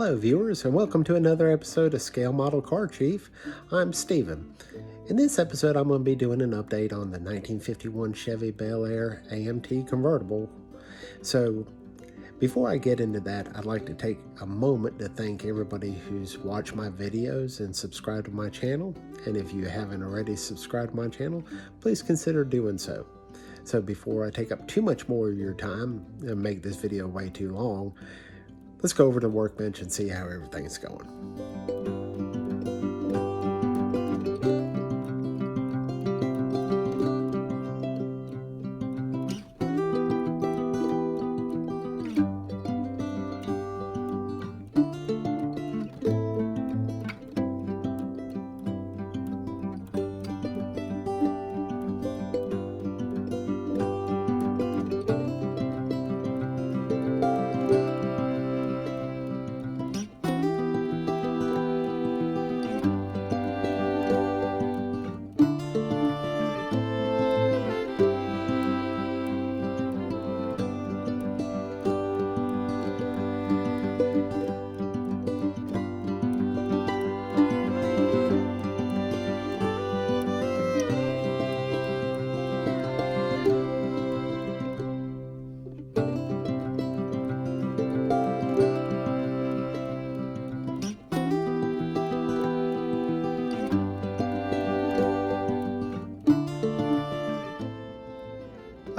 Hello viewers, and welcome to another episode of Scale Model Car Chief. I'm Steven. In this episode I'm going to be doing an update on the 1951 Chevy Bel Air AMT convertible. So before I get into that, I'd like to take a moment to thank everybody who's watched my videos and subscribed to my channel. And if you haven't already subscribed to my channel, please consider doing so. So before I take up too much more of your time and make this video way too long, let's go over to the workbench and see how everything's going.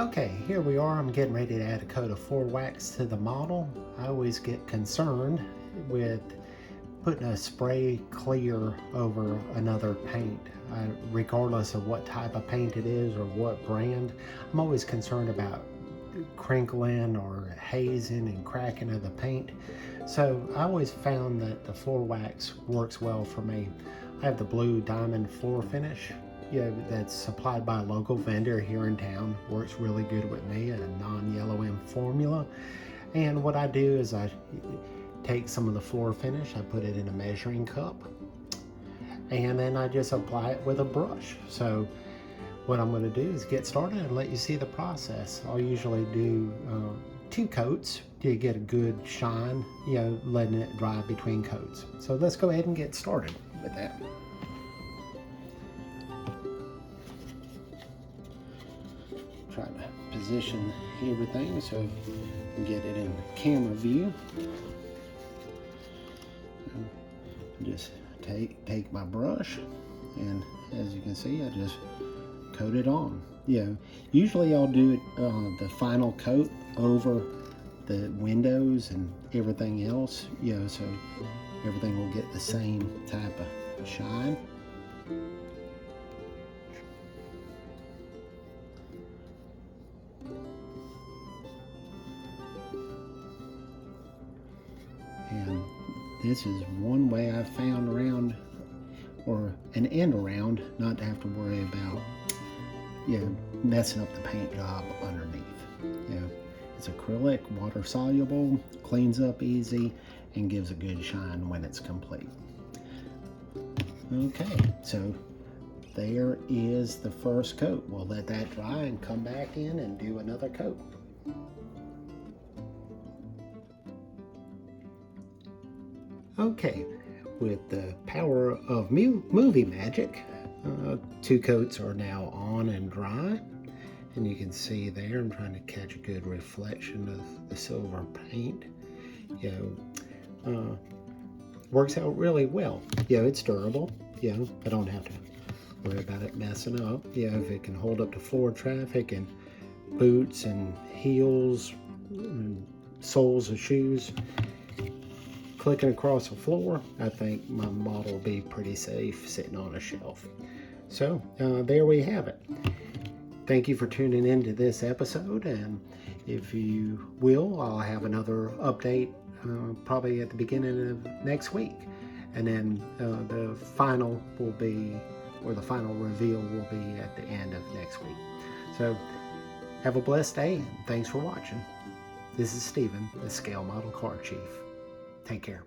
Okay, here we are. I'm getting ready to add a coat of floor wax to the model. I always get concerned with putting a spray clear over another paint. Regardless of what type of paint it is or what brand, I'm always concerned about crinkling or hazing and cracking of the paint. So I always found that the floor wax works well for me. I have the blue diamond floor finish. Yeah, that's supplied by a local vendor here in town. Works really good with me, a non-yellowing formula. And what I do is I take some of the floor finish, I put it in a measuring cup, and then I just apply it with a brush. So what I'm going to do is get started and let you see the process. I'll usually do 2 coats to get a good shine, letting it dry between coats. So let's go ahead and get started with that. Try to position everything so you can get it in camera view. Just take my brush, and as you can see, I just coat it on. Usually I'll do it the final coat over the windows and everything else, so everything will get the same type of shine. And this is one way I've found around, or an end around, not to have to worry about messing up the paint job underneath. It's acrylic, water soluble, cleans up easy, and gives a good shine when it's complete. Okay, so there is the first coat. We'll let that dry and come back in and do another coat. Okay, with the power of movie magic, 2 coats are now on and dry, and you can see there I'm trying to catch a good reflection of the silver paint. Works out really well. It's durable. I don't have to worry about it messing up. If it can hold up to floor traffic and boots and heels and soles of shoes clicking across the floor, I think my model will be pretty safe sitting on a shelf. So there we have it. Thank you for tuning in to this episode, and if you will, I'll have another update probably at the beginning of next week, and then the final reveal will be at the end of next week. So have a blessed day, and thanks for watching. This is Steven, the Scale Model Car Chief. Take care.